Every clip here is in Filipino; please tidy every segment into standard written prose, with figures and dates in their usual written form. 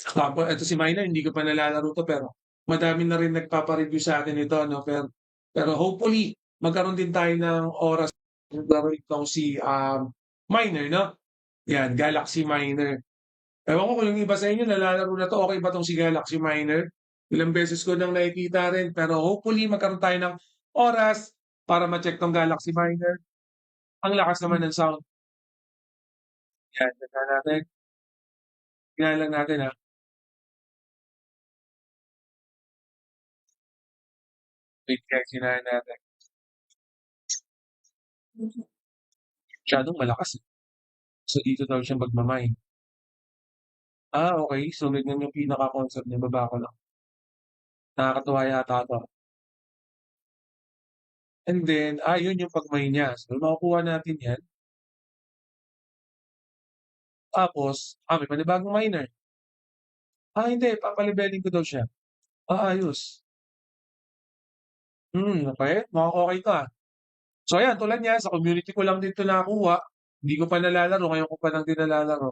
Tapos eto si Miner hindi ko pa nalalaro 'to pero madami na rin nagpapa-review sa'kin nito 'no, pero hopefully magkaroon din tayo ng oras laro itong si, Miner 'no, 'yan Galaxy Miner. Ewan ko kung yung iba sa inyo nalalaro na 'to, okey ba 'tong si Galaxy Miner? Ilang beses ko ng nakikita rin pero hopefully magkaroon tayo ng oras para ma-check 'tong Galaxy Miner. Ang lakas naman ng sound, 'yan tingnan lang natin, wait guys hinaan natin. Masyadong malakas, eh. So dito daw siya magma-mine. Okey. So ganyan yung pinaka-concept niya, baba ko lang. Nakakatuwa yata 'to. And then, yun yung pag-mine niya. So makukuha natin 'yan, tapos, may panibagong miner. Hindi papa-levelin ko daw siya. Ayos. Okey. Mukhang okey 'to, So ayan, tulad niyan sa community ko lang din 'to nakuha. Hindi ko pa nalalaro, ngayon ko pa lang din nalalaro.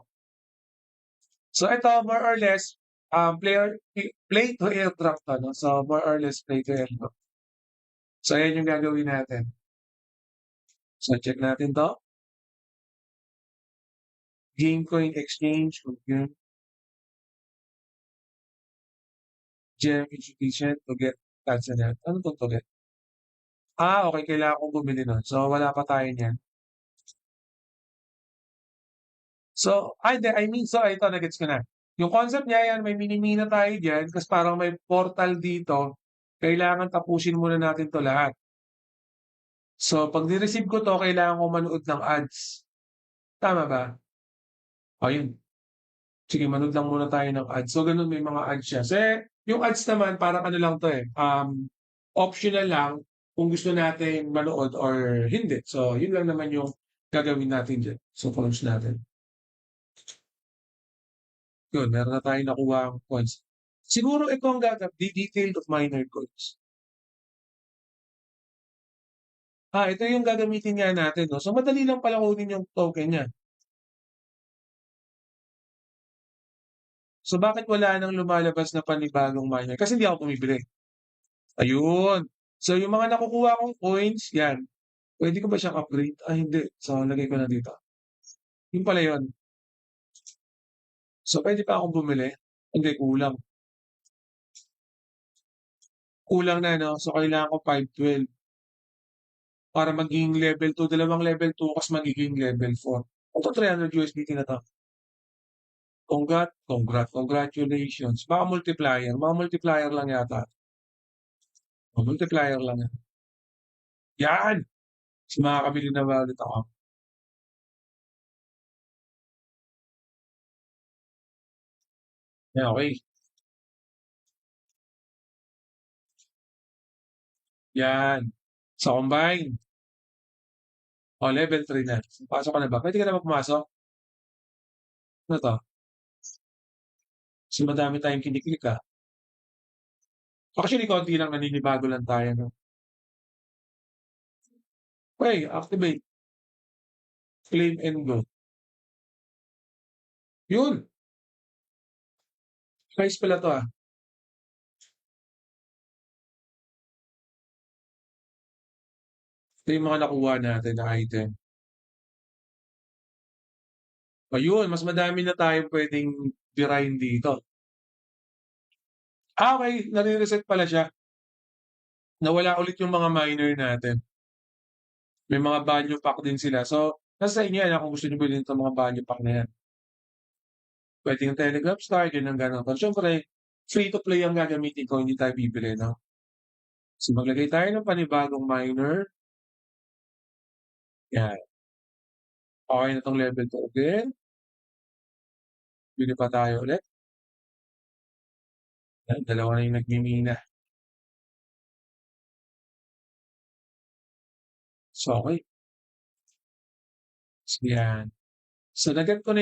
So ito more or less, play to airdrop 'to 'no. So more or less play to airdrop. So ayan yung gagawin natin. So check natin 'to, game coin exchange, yun, gem insufficient to get cancel yan. Ano 'tong to get? Okey kailangan kong bumili nun. So wala pa tayo niyan. So hindi, I mean so ito na-gets ko na. Yung concept niya yan may mini-mina tayo diyan ta's parang may portal dito, kailangan tapusin muna natin 'to lahat. So 'pag ni-receive ko 'to kailangan ko manood ng ads, tama ba? Yun. Sige manood lang muna tayo ng ads. So ganun may mga ads siya. Yung ads naman parang ano lang 'to, optional lang kung gusto nating manood or hindi. So yun lang naman yung gagawin natin diyan. So close natin. Yun meron na tayong nakuhang coins. Siguro ito ang detailed of miner coins. Ito yung gagamitin nga natin 'no. So madali lang pala kunin yung token niya. So bakit wala nang lumalabas na panibagong miner? Kasi hindi ako bumibili. Ayun. So yung mga nakukuha kong coins, 'yan. Puwede ko ba siyang upgrade? Hindi. So lagay ko na dito. Yun pala yun. So puwede pa akong bumili? Hindi, kulang. Kulang na 'no. So kailangan ko 512 para maging level 2, dalawang level 2 ta's magiging level 4. Ito $300 na 'to. Congratulations. Baka multiplier, mga multiplier lang yata. Multiplier lang yan. Yan! Mas makakabili na ba ulit ako? Okey. Yan. So combine. Level 3 na. Pasok ka na ba? Puwede ka na ba pumasok? Ano 'to? Kasi madami tayong kini-click, Actually konti lang naninibago lang tayo 'no. Okey, activate, claim and go. Yun, nice pala 'to, Ito yung mga nakuha natin na item. Ayun, mas madami na tayong puwedeng tirahin dito. Okey, nare-reset pala siya. Nawala ulit yung mga miner natin. May mga value pack din sila. So, nasa sa inyo yan, kung gusto niyo bilhin 'tong mga value pack na yan. Puwedeng Telegram Star, ganyan, gano'n. Pero siyempre, free to play ang gagamitin ko, hindi tayo bibili 'no. So, maglagay tayo ng panibagong miner, 'yan. Okey na 'tong level 2 again, bili pa tayo ulit. 'Yan, dalawa na yung nagmimina. So, okey. So, 'yan. So, na-gets ko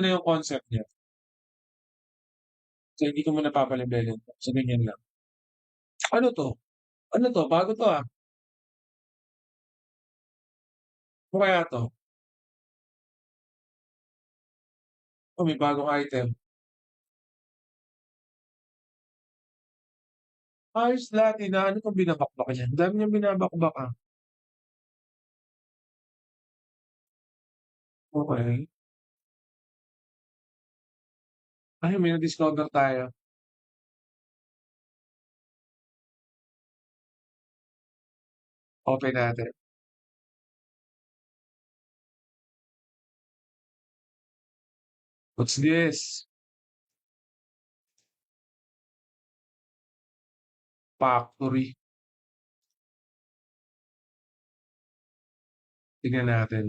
na yung concept niya. So, hindi ko muna papalevelin 'to. So, ganyan lang. Ano 'to? Ano 'to, bago 'to, Ano kaya 'to? May bagong item. Ayos dati na ano 'tong binabakbak niyan, ang dami niyang binabakbak, Okey. Ay, may na-discover tayo, open natin. What's this? Factory, tignan natin.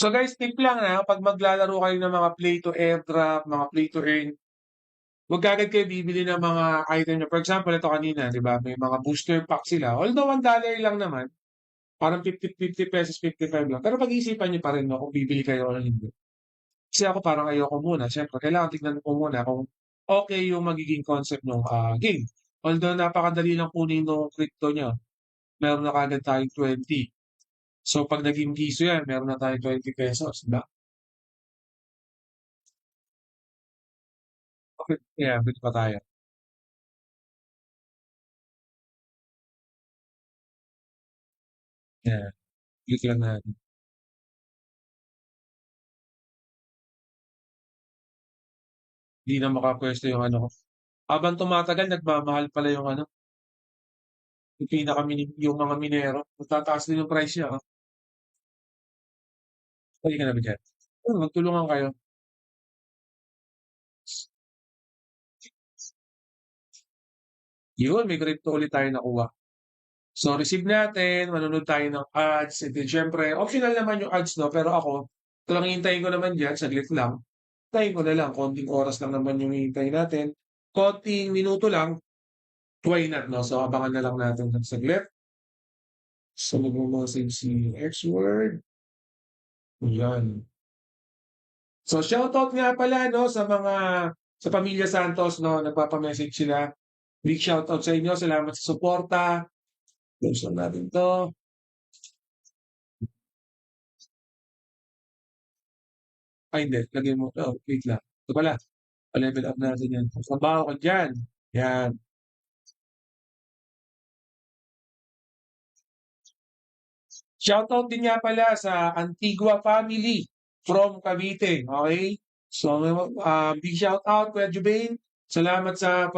So guys, tip lang, 'pag maglalaro kayo ng mga play to airdrop, mga play to earn, wag kaagad kayo bibili ng mga item niyo. For example, ito kanina 'di ba, may mga booster pack sila, although $1 lang naman, parang ₱50, ₱55 lang, pero pag-iisipan niyo pa rin 'no, kung bibili kayo o hindi. Kasi ako parang ayoko muna, siyempre kailangan tignan ko muna kung okey yung magiging concept nung, game. Although napakadali lang kunin nung crypto niyo, meron na kaagad tayong 20. So 'pag naging piso 'yan, meron na tayong ₱20, 'di ba? Bakit kaya bili pa tayo? 'Yan, click lang natin. 'Di na makapwesto yung ano ko. Habang tumatagal nagmamahal pala yung ano, yung yung mga minero, nagtataas din yung price niya, Halika na ba diyan? Magtulungan kayo. Yun, may crypto ulit tayong nakuha. So, receive natin, manonood tayo ng ads, and then siyempre optional naman yung ads 'no, pero ako, ito lang hihintayin ko naman diyan, saglit lang. Hintayin ko na lang, konting oras lang naman yung hihintayin natin, konting minuto lang, why not 'no? So, abangan na lang natin ng saglit. So, magme-message si X-Word, 'yan. So, shoutout nga pala 'no sa mga sa Pamilya Santos 'no, nagpapa-message sila. Big shoutout sa inyo, salamat sa suporta. Close lang natin 'to. Ay hindi, lagay mo wait lang. Ito pala, pa-level up natin 'yan. Trabaho ka diyan, 'yan. Shoutout din nga pala sa Antigua family from Cavite, okey? So, big shoutout Kuya Jubain, salamat sa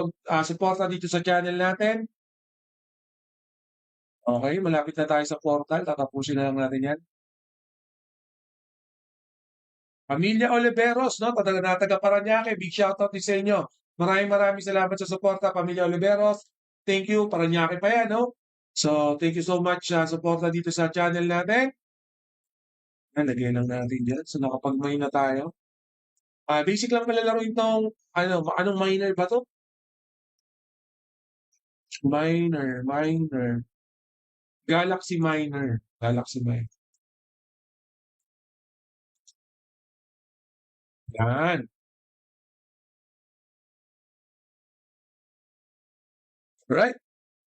suporta dito sa channel natin. Okey, malapit na tayo sa portal, tatapusin na lang natin 'yan. Pamilya Oliveros 'no, taga Paranaque, big shoutout din sa inyo. Maraming maraming salamat sa suporta Pamilya Oliveros. Thank you, Paranaque pa 'yan 'no. So, thank you so much sa suporta dito sa channel natin. Lagyan lang natin diyan. So, nakapag-mine na tayo. Basic lang pala laruin 'tong ano, anong miner ba 'to? Miner. Galaxy Miner, Galaxy Miner. 'Yan, right.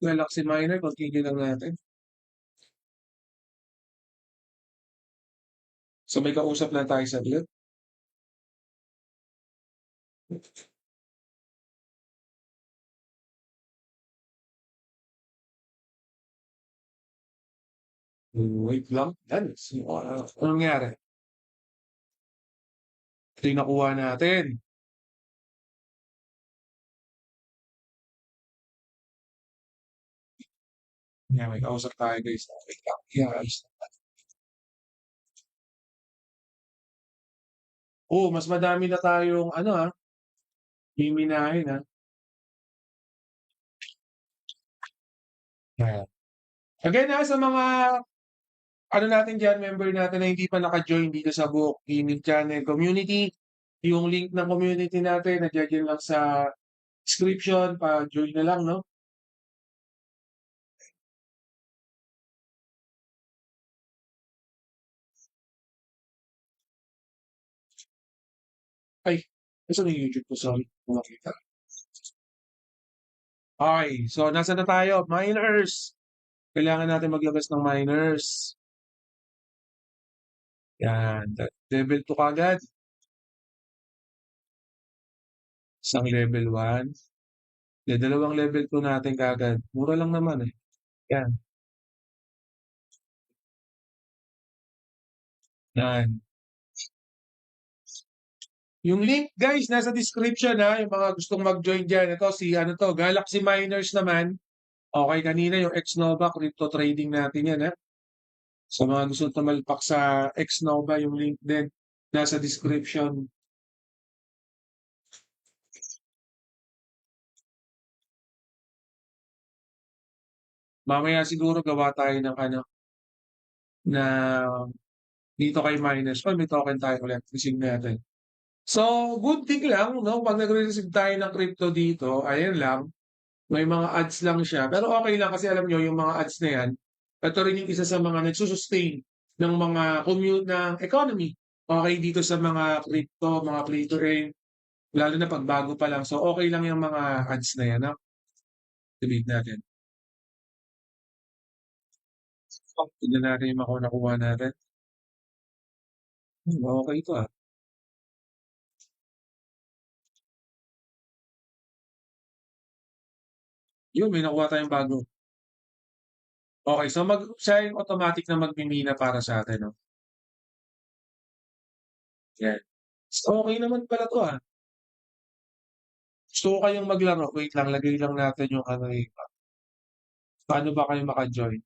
Galaxy Miner, continue lang natin. So, may kausap lang tayo saglit. Wait lang, 'yan. So, anong nangyari? Ito yung nakuha natin. 'Yan, may kausap tayo guys. Wait lang, i-aayos lang. Oo, mas madami na tayong ano, miminahin, 'yan. Again, sa mga ano natin diyan, member natin na hindi pa naka-join dito sa Buhok Gaming Channel Community, yung link ng community natin nandiyan din lang sa description, pa-join na lang 'no. Ay, nasaan yung YouTube ko? Sorry, hindi ko makita. Okey, so nasaan na tayo? Miners. Kailangan natin maglabas ng miners. 'Yan, level 2 kaagad. Isang level 1. Dalawang level 2 natin kaagad. Mura lang naman eh. Yan. Yan. Yung link guys, nasa description ha. Yung mga gustong mag-join dyan. Ito si ano to, Galaxy Miners naman. Okay, kanina yung Xnova crypto trading natin yan ha. Sa mga gustong tumalpak sa Xnova, yung link din nasa description. Mamaya siguro gawa tayo ng ano, na dito kay miners. Oh, may token tayo ulit. Receive natin. So, good thing lang, no? Pag nagre-receive tayo ng crypto dito, ayan lang, may mga ads lang siya. Pero okay lang kasi alam nyo, yung mga ads na yan, ito rin yung isa sa mga nagsusustain ng mga commute ng economy. Okay dito sa mga crypto, mga play to earn, lalo na pag bago pa lang. So, okay lang yung mga ads na yan. No? Debate natin. So, tignan natin yung mga nakuha natin. Okay ito ah. Yun, may nakuha tayong bago. Okay, so siya yung automatic na magmimina para sa atin. No? Yan. So, okay naman pala to ah. Gusto ko kayong maglaro. Wait lang, lagay lang natin yung ano eh. Paano ba kayo maka-join?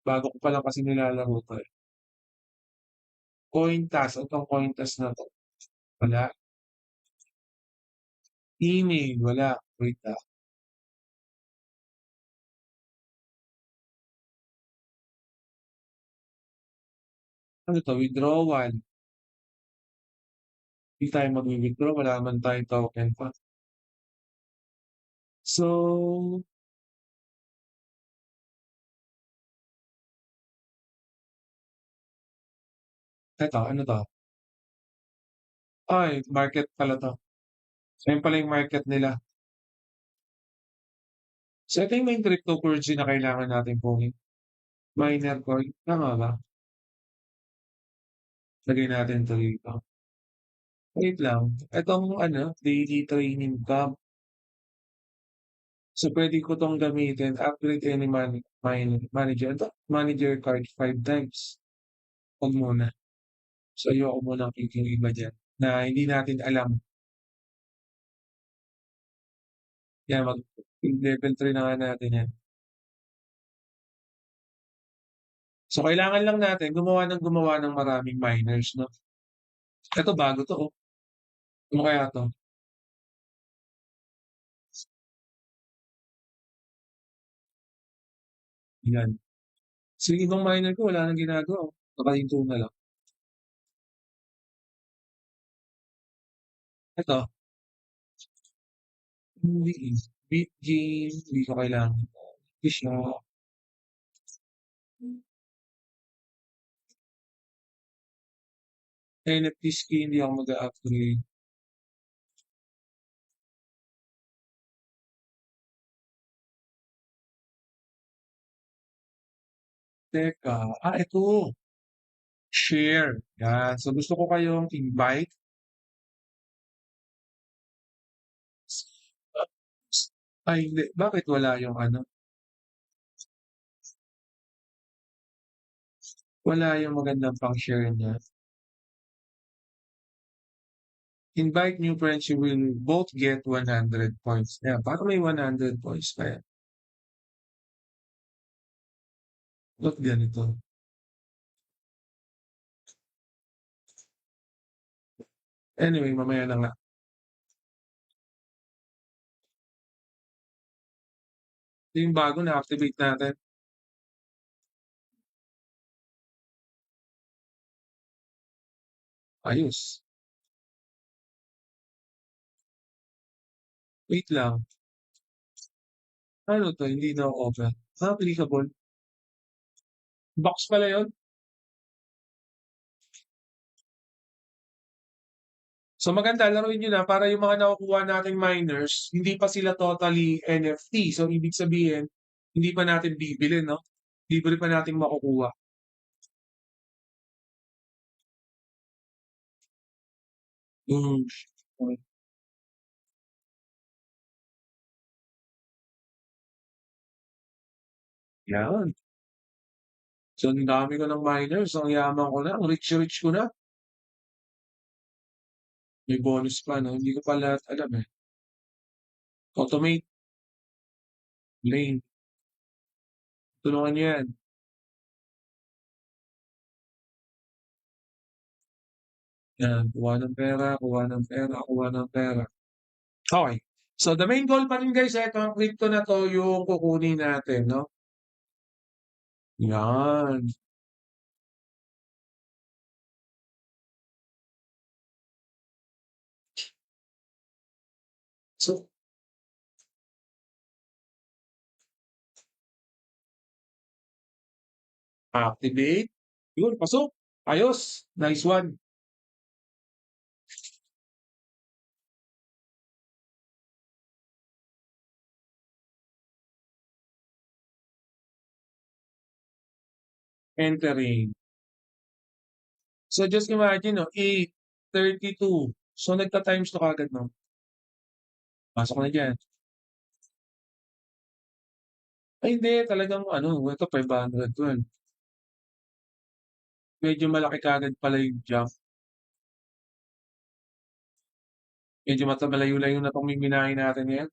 Bago ko pa lang kasi nilalaro to eh. Cointas, itong Cointas na to. Wala. Email, wala. Wait lang. Ano to? Withdrawal. Hindi tayo mag-withdraw. Wala man tayong token pa. So, eto, ano to? Ay, market pala to. So, yun pala yung market nila. So, ito yung main cryptocurrency na kailangan natin pungin. Miner coin. Tama ba? Lagay natin ito dito. Wait lang. Itong ano, daily training camp. So, pwede ko tong gamitin. Upgrade any manager. Ito, manager card 5 times. Huwag muna. So, ayoko muna yung iba dyan na hindi natin alam. Yan, level 3 na nga natin yan. So, kailangan lang natin gumawa ng maraming miners, no? Ito, bago to, oh. Ano kaya to? Yan. So, yung ibang miner ko, wala nang ginagawa. Nakahinto na lang. Ito, hindi. Bitgame, hindi ko kailangan. Fish na. NFT skin, hindi ako mag-upgrade. Teka, ito. Share. Yan. So, gusto ko kayong invite. Ay, hindi. Bakit wala yung ano? Wala yung magandang pang-share niya. Invite new friends, you will both get 100 points. Yeah, para may 100 points pa yan. Ba't ganito? Anyway, mamaya na nga. Ito yung bago na activate natin. Ayos. Wait lang. Ano to? Hindi na open. Applicable. Box pala yun. So maganda, laruin nyo na para yung mga nakukuha nating miners, hindi pa sila totally NFT. So ibig sabihin, hindi pa natin bibili, no? Libre pa natin makukuha. Hmm, hmm, yan. So, ang dami ko ng miners, ang yaman ko na, ang rich-rich ko na. May bonus pa 'no, hindi ko pa lahat alam, eh. Automate lane, tulungan niyo yan. Yan, kuha ng pera, kuha ng pera, kuha ng pera. Okey. So, the main goal pa rin guys, etong crypto na 'to yung kukunin natin 'no, yan. So, activate, yun pasok, ayos, nice one. Entering. So, just imagine 'no, 8:32. So, nagta-times 2 kaagad 'no, pasok na diyan. Ay hindi, talagang ano, ito 512. Medyo malaki kaagad pala yung jump. Medyo malayo-layo na 'tong miminahin natin ngayon.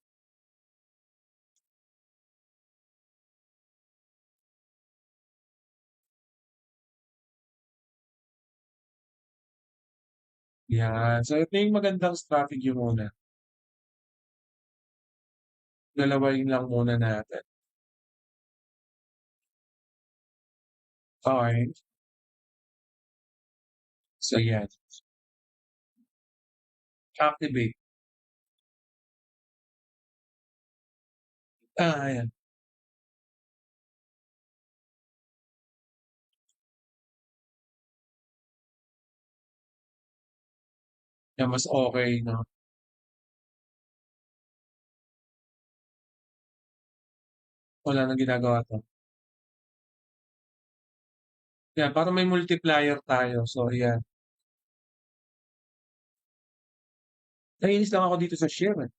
Yan. So, ito yung magandang strategy muna. Dalawahin lang muna natin. Okey. So, yan. Activate. Ayan. Yan mas okey 'no. Wala ng ginagawa 'to. Yan, para may multiplier tayo. So, yan. Naiinis lang ako dito sa share, eh.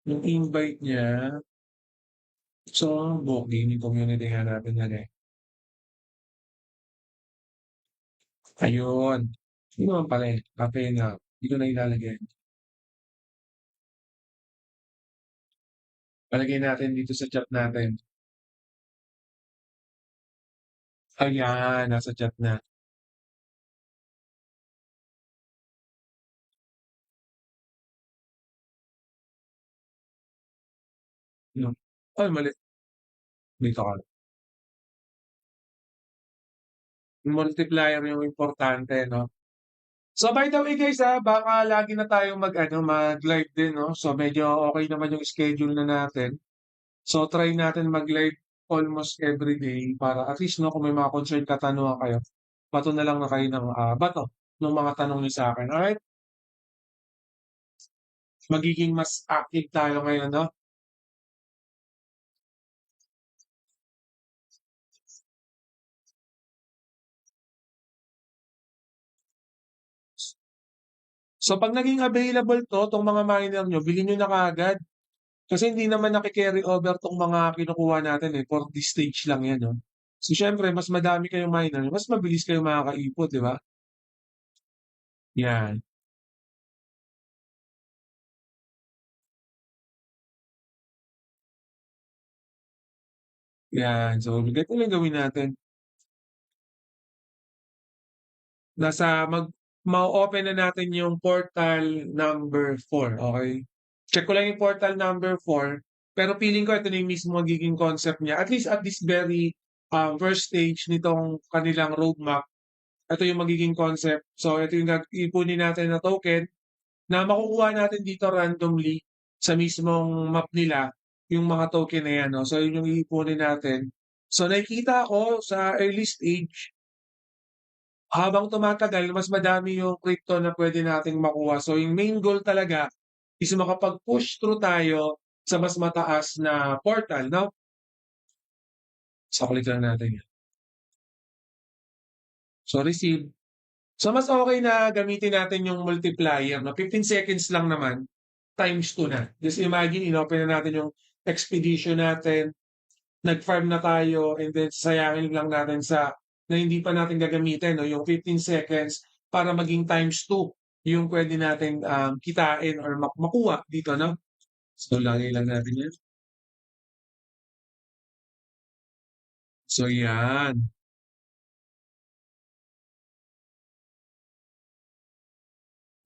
Yung invite niya, so book gaming community nga natin yan, eh. Ayun. Yun naman pala, eh, cafe na. Di ko na ilalagay. Palagay natin dito sa chat natin. Ayan, nasa chat na. Yun. Ay mali, dito ka. Yung multiplier yung importante 'no. So by the way guys, baka lagi na tayong mag-ano, mag-live din 'no. So medyo okey naman yung schedule na natin. So try natin mag-live almost every day para at least 'no, kung may mga concern, katanungan kayo, bato na lang na kayo ng, bato nung mga tanong niyo sa'kin, alright? Magiging mas active tayo ngayon 'no. So 'pag naging available 'tong mga miner niyo, bilhin niyo na kaagad. Kasi hindi naman naki-carry over 'tong mga kinukuha natin, eh, for this stage lang 'yan 'no. So siyempre mas madami kayong miner, mas mabilis kayong makakaipon, 'di ba? 'Yan, 'yan. So ganito lang gawin natin. Ma-o-open na natin yung portal number 4, okey? Check ko lang yung portal number 4, pero feeling ko ito na yung mismong magiging concept niya, at least at this very, first stage nitong kanilang roadmap, ito yung magiging concept. So ito yung iipunin natin na token na makukuha natin dito randomly sa mismong map nila, yung mga token na yan 'no. So yun yung iipunin natin. So nakikita ko sa early stage, habang tumatagal mas madami yung crypto na puwede nating makuha. So yung main goal talaga is makapag-push through tayo sa mas mataas na portal 'no. So click lang natin yan. So, receive. So, mas okey na gamitin natin yung multiplier 'no, 15 seconds lang naman, times 2 na. Just imagine inopen na natin yung expedition natin, nag-farm na tayo and then sasayangin lang natin na hindi pa natin gagamitin 'no, yung 15 seconds para maging times 2 yung puwede nating, kitain or makuha dito 'no. So, lagay lang natin 'yan. So, 'yan,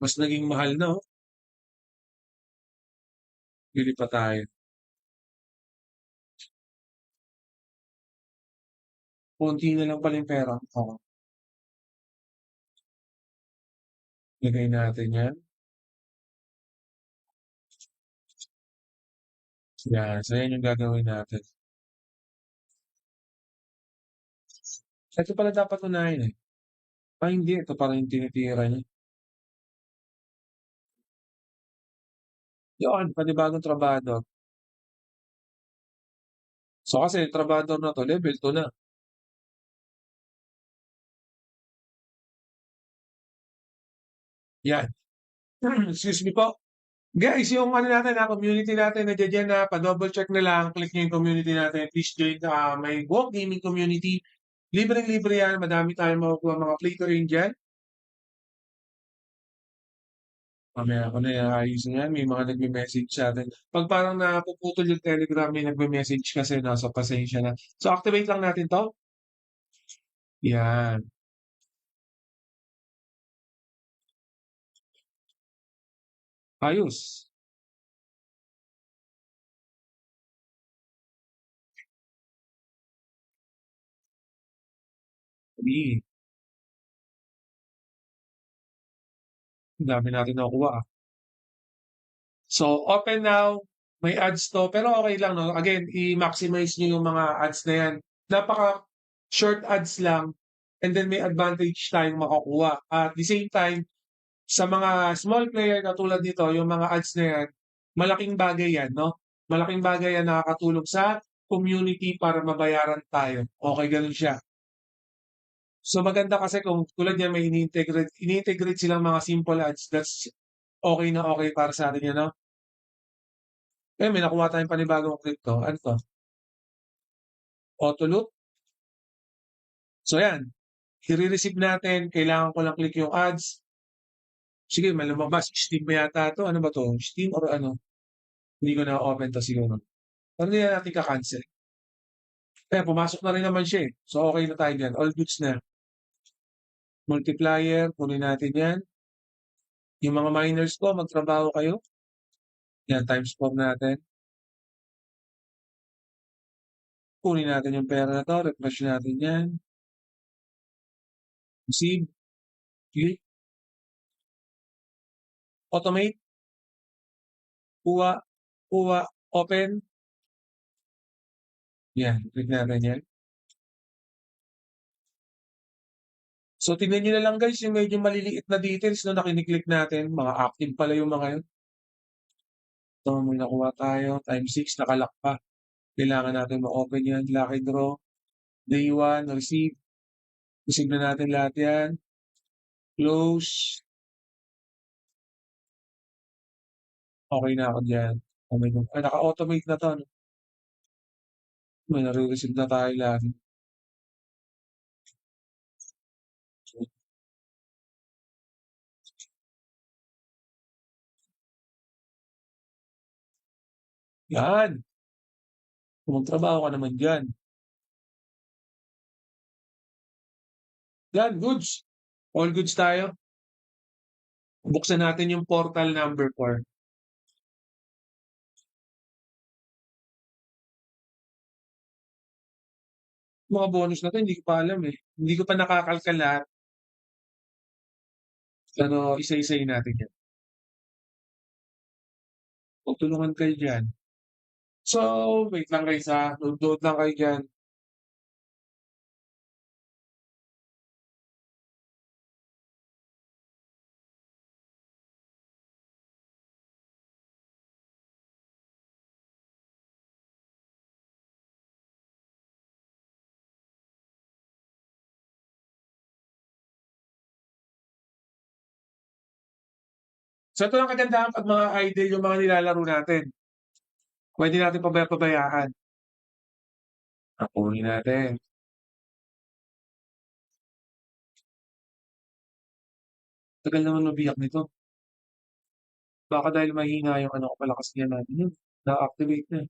mas naging mahal na, oh, bili pa tayo. Konti na lang pala yung pera ko, oo, lagay natin 'yan. 'Yan, so 'yan yung gagawin natin. Ito pala dapat unahin, eh. Hindi ito parang yung tinitira niya. 'Yon, panibagong trabador. So, kasi yung trabador na 'to level 2 na, 'yan. Excuse me po. Guys, yung ano natin, community natin nandiya-diyan na, pa-double check na lang, click niyo yung community natin. Please join, my Walk Gaming community. Libreng-libre 'yan, madami tayong makukuhang mga play to earn diyan. Mamaya ko na aayusin 'yan, may mga nagme-message sa'tin. 'Pag parang napuputol yung Telegram, may nagme-message kasi 'no, so pasensya na. So, activate lang natin 'to, 'yan, ayos. Sige, ang dami natin nakukuha, ah. So, open now, may ads 'to, pero okey lang 'no, again i-maximize niyo yung mga ads na 'yan. Napaka-short ads lang and then may advantage tayong makukuha. At the same time, sa mga small player katulad nito, yung mga ads na 'yan, malaking bagay 'yan 'no, malaking bagay 'yan nakakatulong sa community para mabayaran tayo, okey gano'n siya. So, maganda kasi kung tulad niyan may ini-integrate silang mga simple ads, that's okey na okey para sa'tin 'yan 'no. May nakuha tayong panibagong crypto, ano 'to, Autoloot. So 'yan, ire-receive natin, kailangan ko lang click yung ads. Sige may lumabas, Steam ba yata 'to, ano ba 'to, Steam or ano? Hindi ko na-o-open 'to siguro. Pero hindi na natin ka-cancel. Ayan, pumasok na rin naman siya, eh. So, okey na tayo diyan, all goods na. Multiplier, kunin natin 'yan. Yung mga miners ko magtrabaho kayo, 'yan times 4 natin. Kunin natin yung pera na 'to, refresh natin 'yan, receive, click, automate, kuha, kuha, open, 'yan, click natin 'yan. So, tignan niyo na lang guys yung medyo maliliit na details 'no, na kini-click natin, mga active pala yung mga yun. Ito may nakuha tayo, times 6 naka-lock pa. Kailangan natin ma-open 'yan, lucky draw, day 1, receive, receive na natin lahat 'yan, close, okey na ako diyan. Naka-automate na 'to 'no, may nare-receive na tayo lagi. 'Yan, magtrabaho ka naman diyan. 'Yan, goods, all goods tayo. Buksan natin yung portal number 4. Mga bonus na 'to hindi ko pa alam, eh, hindi ko pa nakakalkal lahat, pero isa-isahin natin 'yan. Magtulungan kayo diyan. So, wait lang guys, note-note lang kayo diyan. So ito ang kagandahan 'pag mga idle yung mga nilalaro natin. Puwede natin pabayaan. Kunin natin. Tagal naman mabiyak nito. Baka dahil mahina yung ano ko, malakas yan natin yun, na-activate na.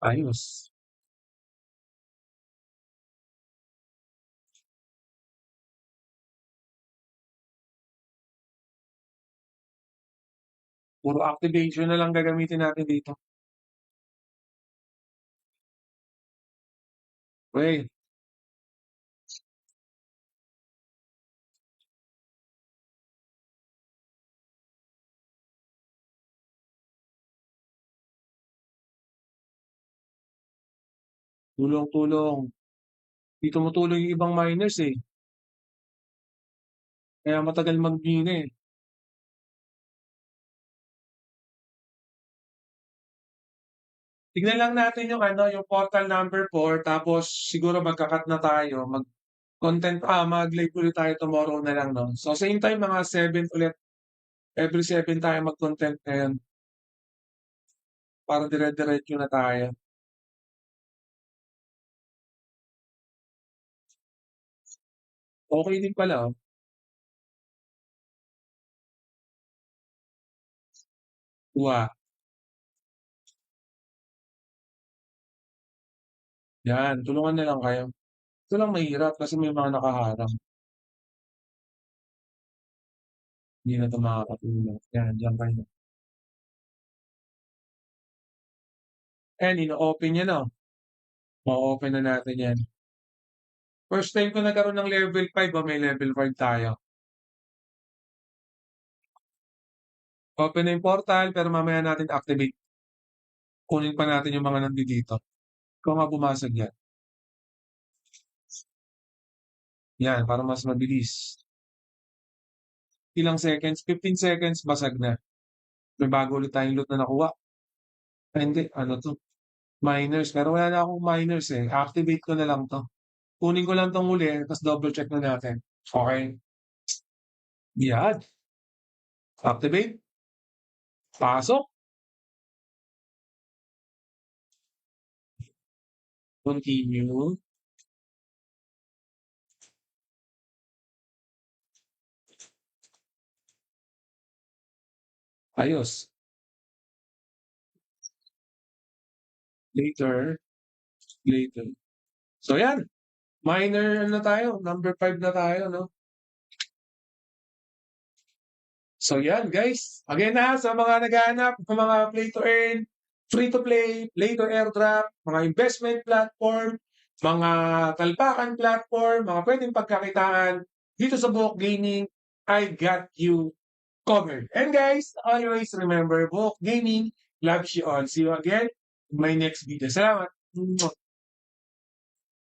Ayos. Puro activation na lang gagamitin natin dito. Okey. Tulong-tulong. Di tumutuloy yung ibang miners, eh, kaya matagal mag-mina, eh. Tignan lang natin yung ano, yung portal number 4 tapos siguro magka-cut na tayo, mag-live ulit tayo tomorrow na lang 'no. So same time mga 7 ulit, every 7 tayo mag-content ngayon para dire-diretso na tayo. Okey din pala, oh. Wa 'Yan, tulungan na lang kayo. Ito lang mahirap kasi may mga nakaharang. Hindi na 'to makakatulong. 'Yan, diyan kayo. Ayan, ino-open niya na, oh. O-open na natin 'yan. First time ko nagkaroon ng level 5, may level 5 tayo. Open na yung portal pero mamaya natin activate. Kunin pa natin yung mga nandidito. Ikaw nga bumasag yan. Yan, para mas mabilis. Ilang seconds? 15 seconds, basag na. May bago ulit tayong loot na nakuha. Hindi, ano to? Miners. Pero wala na akong miners eh. Activate ko na lang to. Kunin ko lang tong uli, tapos double check na natin. Okay. Yan. Activate. Pasok. Continue. Ayos. Later. Later. So yan. Minor na tayo. Number 5 na tayo, no? So yan guys, again sa mga naghahanap ng mga play to earn, free to play, play to airdrop, mga investment platform, mga talpakan platform, mga pwedeng pagkakitaan dito sa Buhok Gaming, I got you covered. And guys, always remember, Buhok Gaming loves you all. See you again in my next video. Salamat.